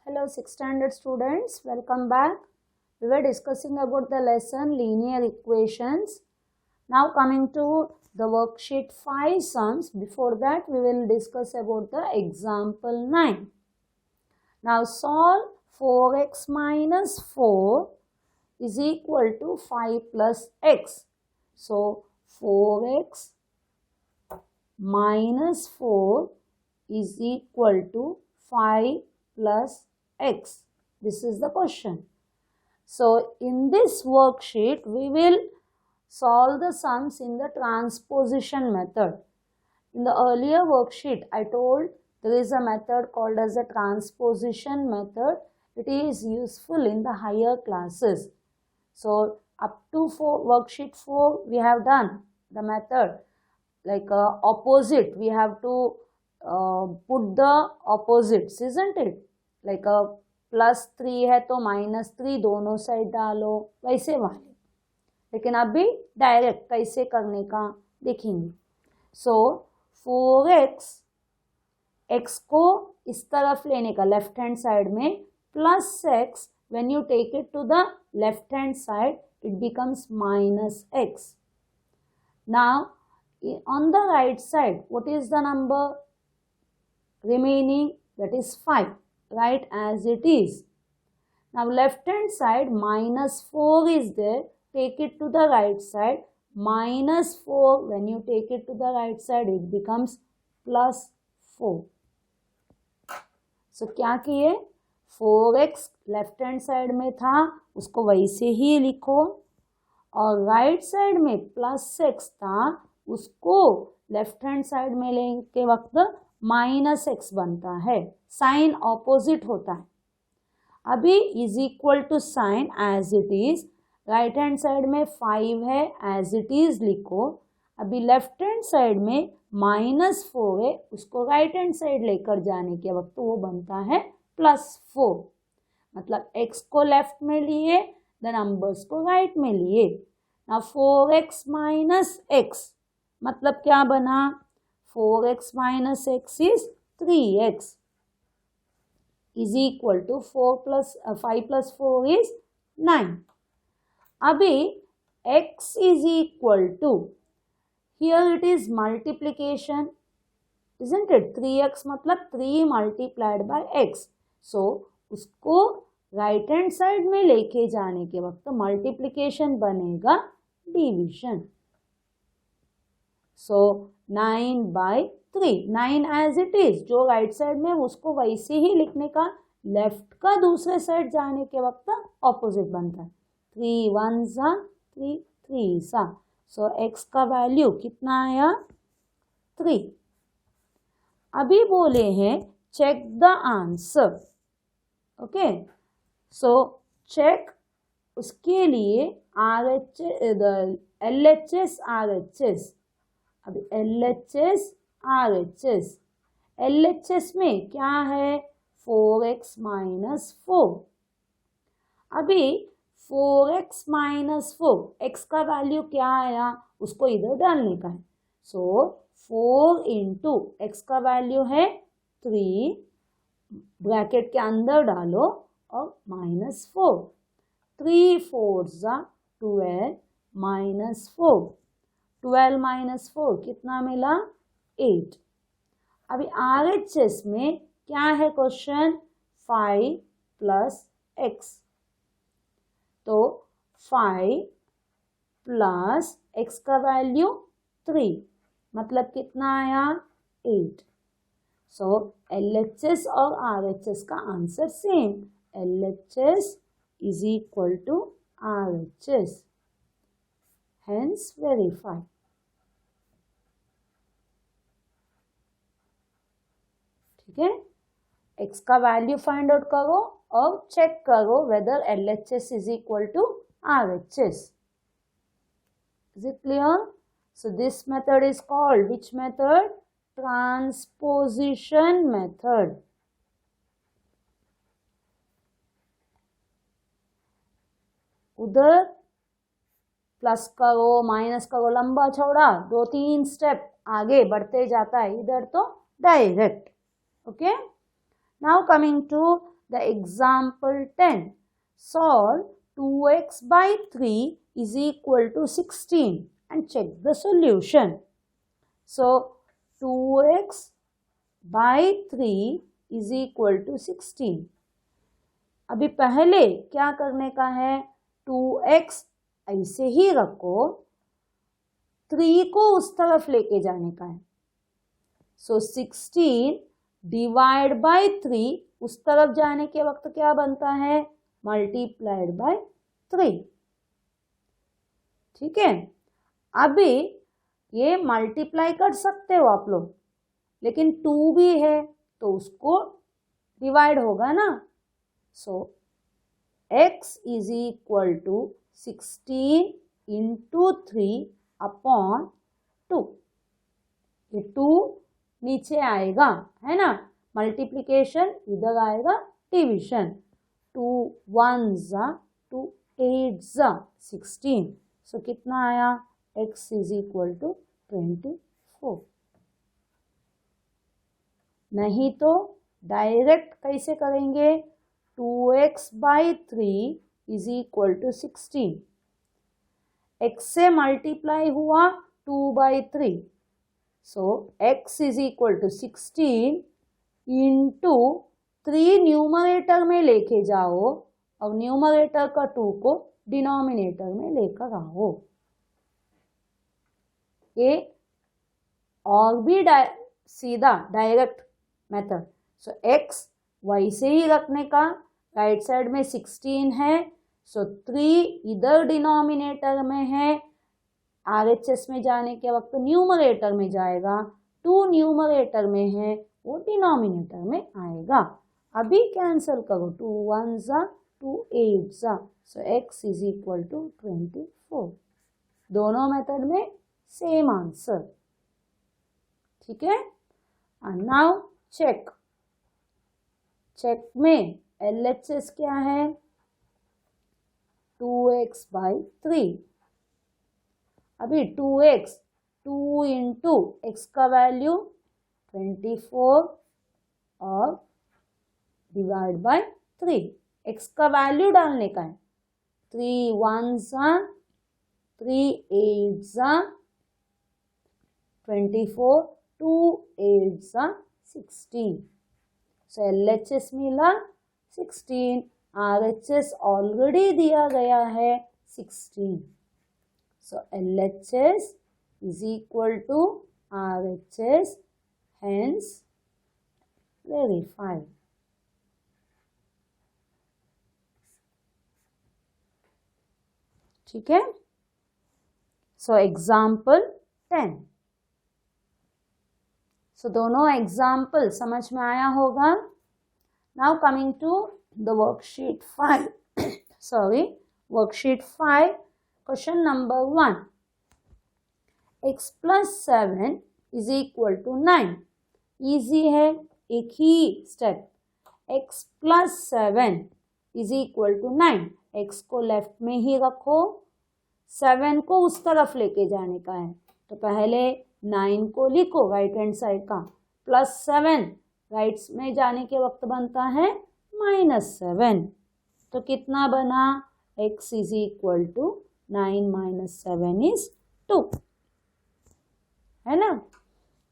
Hello 6th standard students, welcome back. We were discussing about the lesson linear equations. Now coming to the worksheet 5 sums. Before that we will discuss about the example 9. Now solve 4x minus 4 is equal to 5 plus x. So 4x minus 4 is equal to 5 plus x. This is the question. So in this worksheet we will solve the sums in the transposition method. In the earlier worksheet I told there is a method called as a transposition method. It is useful in the higher classes. So up to worksheet 4 we have done the method like opposite. We have to put the opposites, isn't it? Like +3 है तो -3 दोनों side डालो, वैसे वाले. लेकिन अभी direct कैसे करने का देखेंगे. सो 4x x को इस तरफ लेने का लेफ्ट हैंड साइड में, plus x when you take it to the left hand side it becomes -x. Now on the right side what is the number remaining? That is 5. Write as it is. Now left hand side -4 is there. Take it to the right side. -4 when you take it to the right side it becomes +4. So क्या किए? 4x left hand side में था उसको वैसे ही लिखो, और right side में +x था उसको लेफ्ट हैंड साइड में लेने के वक्त -x बनता है. साइन ऑपोजिट होता है. अभी is equal to sine as it is. Right hand side में 5 है एज इट इज लिखो. अभी लेफ्ट हैंड साइड में -4 है उसको राइट हैंड साइड लेकर जाने के वक्त वो बनता है +4. मतलब x को लेफ्ट में लिए, द नंबर्स को राइट में लिए. ना 4x माइनस x मतलब क्या बना? 4x minus x is 3x is equal to 5 plus 4 is 9. अभी x is equal to, here it is multiplication, isn't it? 3x मतलब 3 multiplied by x. So उसको राइट हैंड साइड में लेके जाने के वक्त मल्टीप्लिकेशन बनेगा division. So 9 by 3, 9 as it is, जो राइट साइड में उसको वैसे ही लिखने का, लेफ्ट का दूसरे साइड जाने के वक्त ऑपोजिट बनता है. 3 1s 3 3s. सो x का वैल्यू कितना आया? 3. अभी बोले हैं check the answer. Okay, so check, उसके लिए LHS RHS. अब LHS RHS, LHS में क्या है? 4x minus 4. अभी 4x minus 4, x का वैल्यू क्या आया उसको इधर डालने का है. सो 4 into x का वैल्यू है 3, ब्रैकेट के अंदर डालो और -4. 3 4s 12 -4. 12 minus 4 कितना मिला? 8. अभी RHS में क्या है क्वेश्चन? 5 plus x. तो 5 plus x का वैल्यू 3 मतलब कितना आया? 8. सो LHS और RHS का answer same. LHS is equal to RHS. Hence verify. ठीक है, x का वैल्यू फाइंड आउट करो और चेक करो whether LHS is equal to RHS. Is it clear? So this method is called which method? Transposition method. उधर plus करो minus करो, लंबा चौड़ा 2-3 स्टेप आगे बढ़ते जाता है. इधर तो direct. Okay, now coming to the example 10. Solve 2x by 3 is equal to 16 and check the solution. So 2x by 3 is equal to 16. अभी पहले क्या करने का है, 2x ऐसे ही रखो, 3 को उस तरफ लेके जाने का है. सो 16 डिवाइड बाय 3 उस तरफ जाने के वक्त क्या बनता है, मल्टीप्लाइड बाय 3. ठीक है. अभी ये मल्टीप्लाई कर सकते हो आप लोग, लेकिन 2 भी है तो उसको डिवाइड होगा ना. So x is equal to 16 into 3 upon 2. ये 2 नीचे आएगा, है ना, मल्टीप्लिकेशन इधर आएगा डिविजन. 2 1s 2 8s 16. सो कितना आया, x इज इक्वल टू 24. नहीं तो डायरेक्ट कैसे करेंगे, 2x by 3 is equal to 16. x से मल्टीप्लाई हुआ 2 by 3. So x is equal to 16 into 3 numerator में लेके जाओ और न्यूमरेटर का 2 को डिनोमिनेटर में लेकर आओ. ये और भी सीधा डायरेक्ट मेथड. सो x वैसे ही रखने का, राइट साइड में 16 है, सो 3 इधर डिनोमिनेटर में है, RHS में जाने के वक्त न्यूमरेटर में जाएगा, 2 न्यूमरेटर में है, वो डिनोमिनेटर में आएगा. अभी कैंसिल करो, 2 1s 2 8s. So x is equal to 24. दोनों मेथड में सेम आंसर. ठीक है. And now check. चेक में LHS क्या है, 2x बाई 3. अभी 2x 2 इंटू x का वैल्यू 24 और डिवाइड बाय 3. x का वैल्यू डालने का है, 3 1s 3 8s 24 2 8s 16. सो LHS मिला 16, RHS ऑलरेडी दिया गया है 16. सो LHS is equal to RHS, hence verify. ठीक है. So example 10. सो दोनों एग्जाम्पल समझ में आया होगा. Now coming to the worksheet 5. Sorry, worksheet 5, question number 1. x plus 7 is equal to 9. Easy है, एक ही step. x plus 7 is equal to 9. x को लेफ्ट में ही रखो, 7 को उस तरफ लेके जाने का है. तो पहले 9 को लिखो राइट हैंड साइड का, प्लस 7 राइट में जाने के वक्त बनता है -7. तो कितना बना, x is equal to 9 minus 7 is 2, है ना.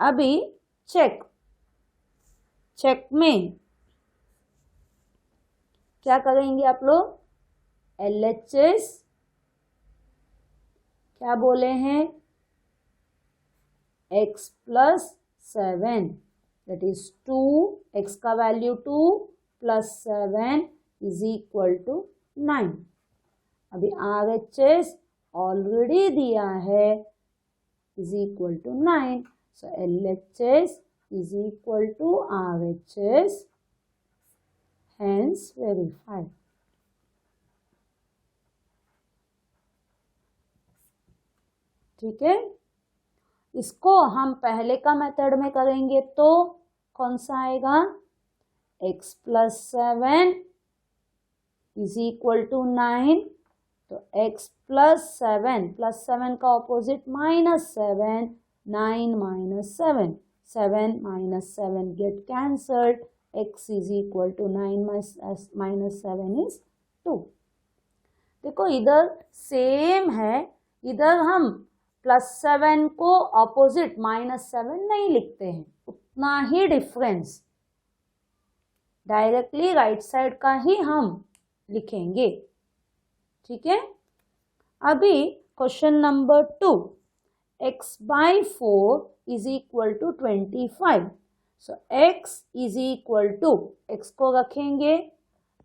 अभी चेक. चेक में क्या करेंगे आप लोग, LHS क्या बोले हैं, x plus 7 that is 2, x का value 2 plus 7 is equal to 9. अभी RHS ऑलरेडी दिया है, is equal to 9. So LHS is equal to RHS, hence verify. ठीक है. इसको हम पहले का मेथड में करेंगे तो कौन सा आएगा, x plus 7 is equal to 9. तो x प्लस 7 का opposite -7, 9 -7, 7 -7 get cancelled, x is equal to 9 minus 7 is 2। देखो इधर सेम है, इधर हम +7 को ऑपोजिट -7 नहीं लिखते हैं, उतना ही डिफरेंस डायरेक्टली राइट साइड का ही हम लिखेंगे। ठीक है, अभी question number 2, x/4 is equal to 25। So x is equal to, x को रखेंगे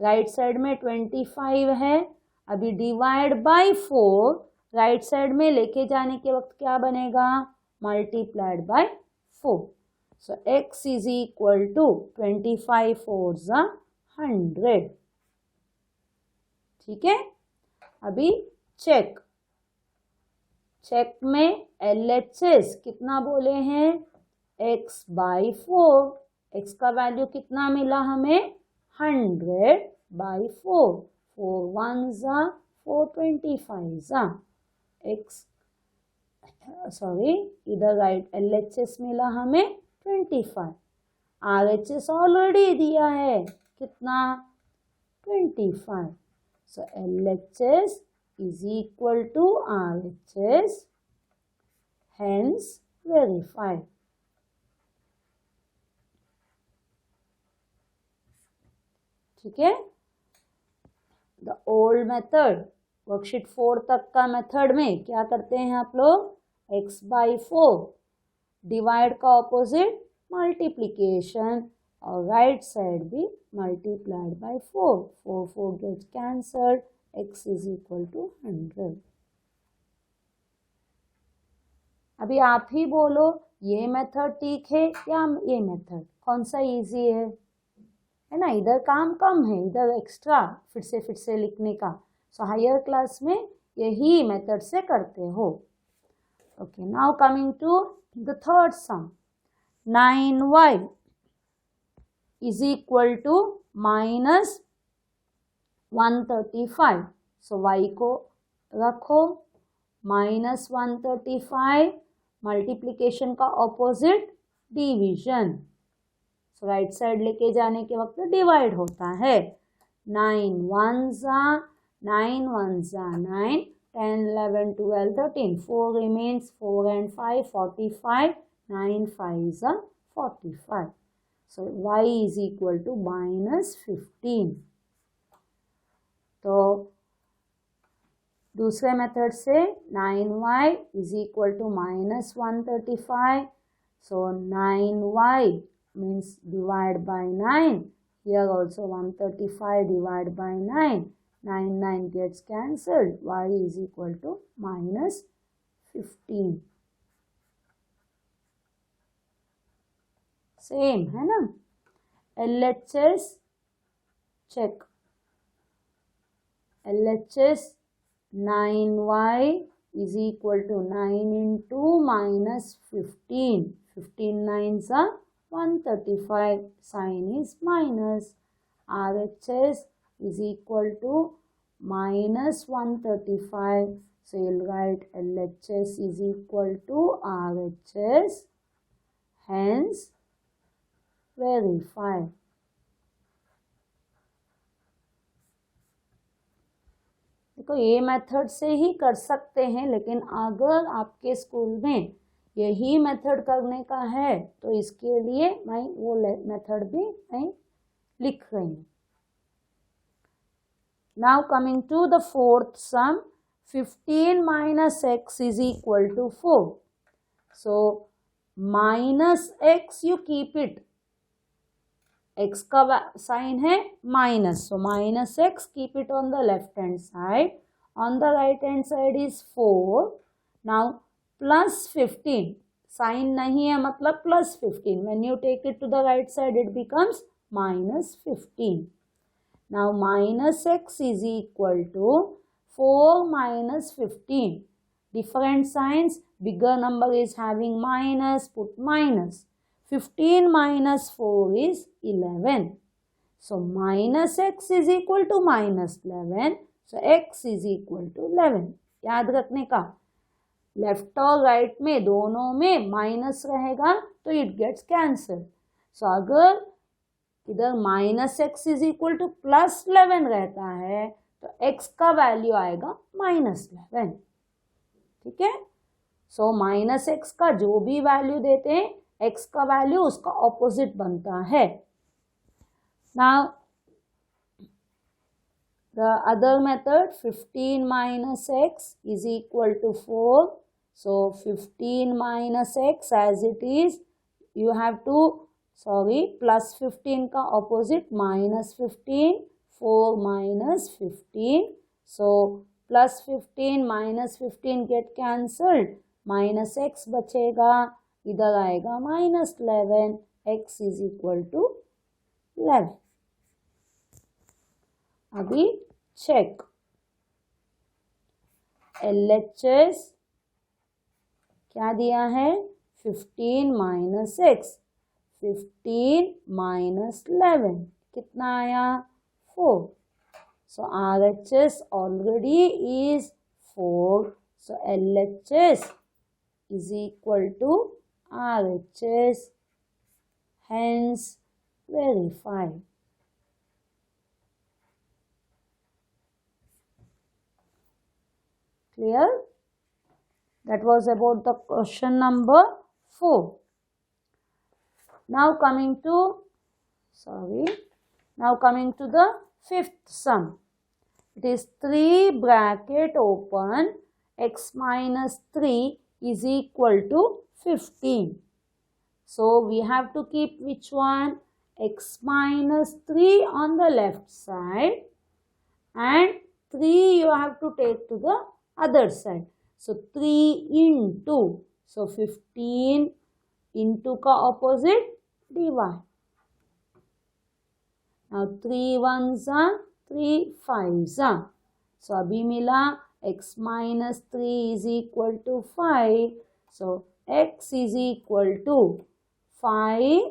राइट साइड में 25 है, अभी डिवाइड बाय 4 राइट साइड में लेके जाने के वक्त क्या बनेगा, multiplied by 4। So x is equal to 25 4s 100। ठीक है, अभी चेक में LHS कितना बोले हैं, x/4। x का वैल्यू कितना मिला हमें, 100/4, 4 1s 4 25s x, सॉरी इधर राइट LHS मिला हमें 25, RHS ऑलरेडी दिया है कितना, 25। सो LHS is equal to RHS, hence verify। ठीक है, द ओल्ड मेथड वर्कशीट 4 तक का मेथड में क्या करते हैं आप लोग, x/4 डिवाइड का ऑपोजिट मल्टीप्लीकेशन और राइट साइड भी multiplied by 4, 4 4 gets cancelled, x is equal to 100। अभी आप ही बोलो ये मेथड ठीक है या ये मेथड, कौन सा इजी है ना, इधर काम कम है, इधर एक्स्ट्रा फिर से लिखने का। सो हायर क्लास में यही मेथड से करते हो। Okay, now coming to the third sum, 9y is equal to -135। सो y को रखो -135, मल्टीप्लिकेशन का opposite division, so right side लेके जाने के वक्त डिवाइड होता है, 9 1s 9 1s 9, 10 11 12 13, 4 remains, 4 and 5 45, 9 5s 45। So y is equal to -15। तो दूसरे मेथड से 9y is equal to -135। So 9y means divide by 9, here also 135 divide by 9, 9 gets cancelled, y is equal to -15। Same है ना, LHS check, LHS 9y is equal to 9 into -15, 15 9s are 135, sign is minus, RHS is equal to -135, so you'll write LHS is equal to RHS, hence verify। देखो ये method से ही कर सकते हैं, लेकिन अगर आपके स्कूल में यही मेथड करने का है तो इसके लिए मैं वो मेथड भी मैं लिख रही हूँ। Now coming to the fourth sum, 15 minus x is equal to 4। So minus x you keep it, x का साइन है minus, so minus x keep it on the left hand side, on the right hand side is 4। now plus 15, sign नहीं है मतलब plus 15, when you take it to the right side it becomes -15। now minus x is equal to 4 minus 15, different signs, bigger number is having minus, put minus, 15 minus 4 is 11, so minus x is equal to -11, so x is equal to 11। याद रखने का, left और right में दोनों में minus रहेगा तो it gets cancel. सो अगर इधर minus x is equal two plus 11 रहता है तो x का वैल्यू आएगा -11। ठीक है, सो माइनस एक्स का जो भी वैल्यू देते हैं x का वैल्यू उसका ऑपोजिट बनता है। Now the other method 15 minus x is equal to 4. So 15 minus x as it is, you have to plus 15 का opposite minus 15, 4 minus 15. So plus 15 minus 15 get cancelled, minus x बचेगा, इधर आएगा minus 11, x is equal to 11। अभी check LHS क्या दिया है 15 minus x, 15 minus 11 कितना आया 4। सो RHS already is 4, so LHS is equal to RHS, hence verified। Clear? That was about the question number 4. Now coming to the fifth sum. It is 3 bracket open x minus 3 is equal to 15. So we have to keep which one? X minus 3 on the left side and 3 you have to take to the other side. So 3 into, so 15 into का opposite divide. Now 3 ones are 3 5s are. So अभी मिला x minus 3 is equal to 5. So x is equal to 5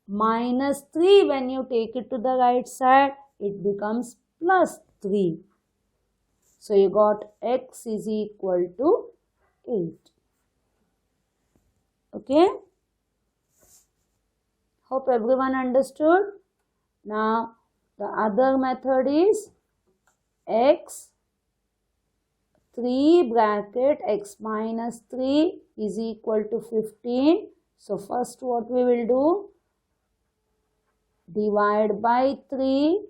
minus 3. When you take it to the right side, it becomes plus 3. So you got x is equal to 8. Okay. Hope everyone understood. Now the other method is x 3 bracket x minus 3 is equal to 15. So first what we will do? Divide by 3,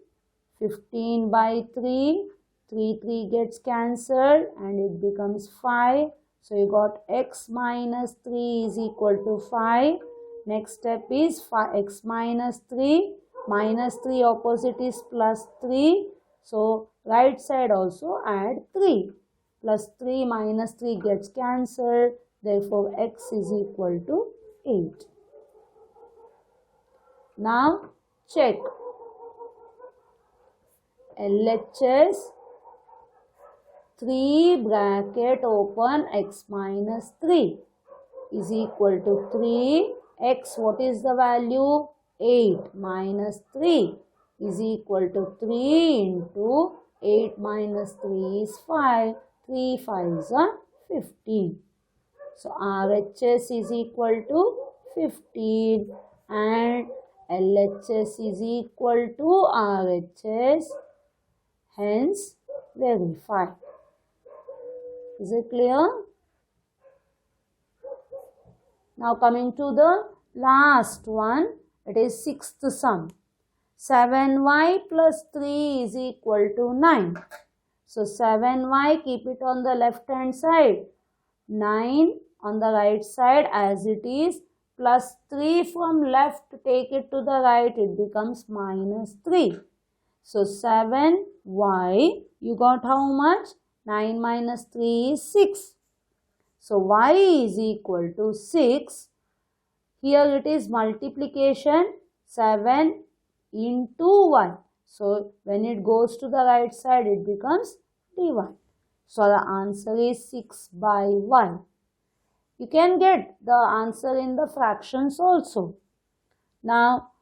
15 by 3. 3 gets cancelled and it becomes 5. So you got x minus 3 is equal to 5. Next step is x minus 3. Minus 3 opposite is plus 3. So right side also add 3. Plus 3 minus 3 gets cancelled. Therefore x is equal to 8. Now check LHS 3 bracket open x minus 3 is equal to 3. X, what is the value? 8 minus 3 is equal to 3 into 8 minus 3 is 5. 3 5s are 15. So RHS is equal to 15 and LHS is equal to RHS, hence verified. Is it clear? Now coming to the last one, it is sixth sum. 7y plus 3 is equal to 9. So 7y, keep it on the left hand side. 9 on the right side as it is. Plus 3 from left, take it to the right, it becomes minus 3. So 7y, you got how much? 9 minus 3 is 6. So y is equal to 6. Here it is multiplication, 7 into 1. So when it goes to the right side, it becomes divide. So the answer is 6 by 1. You can get the answer in the fractions also. Now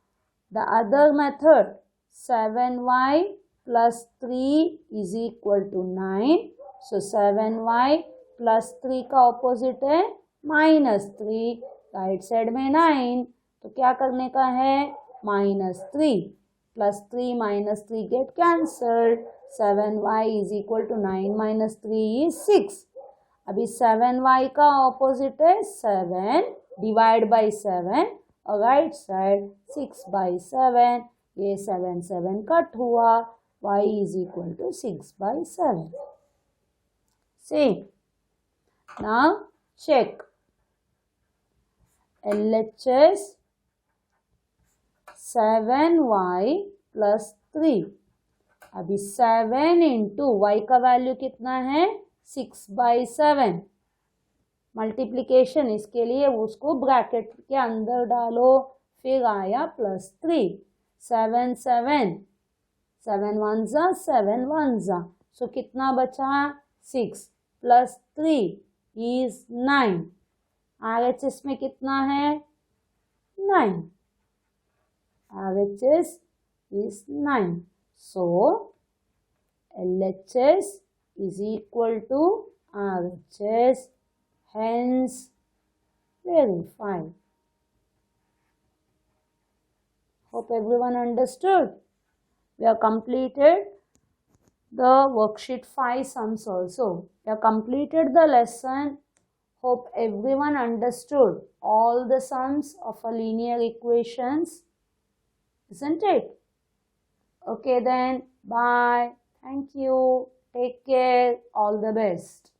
the other method, 7y plus 3 is equal to 9. So 7y plus 3 का opposite है minus 3. Right side में 9, तो क्या करने का है? minus 3. Plus 3 minus 3 get cancelled. 7y is equal to 9 minus 3 is 6. अभी 7y का ऑपोजिट है 7 डिवाइड बाई 7 और राइट साइड 6/7. ये 7 7 कट हुआ. y is equal to 6/7. See. Now check. LHS 7y plus 3. अभी 7 इंटू y का वैल्यू कितना है 6/7. मल्टीप्लीकेशन इसके लिए उसको ब्रैकेट के अंदर डालो. फिर आया +3. 7 7 7 1 जा 7 1 जा. सो कितना बचा 6 प्लस 3 इज 9. RHS में कितना है 9. RHS is 9. So LHS is equal to RHS. Hence verified. Hope everyone understood. We have completed the worksheet 5 sums also. We have completed the lesson. Hope everyone understood all the sums of a linear equations. Isn't it? Okay then. Bye. Thank you. Take care. All the best.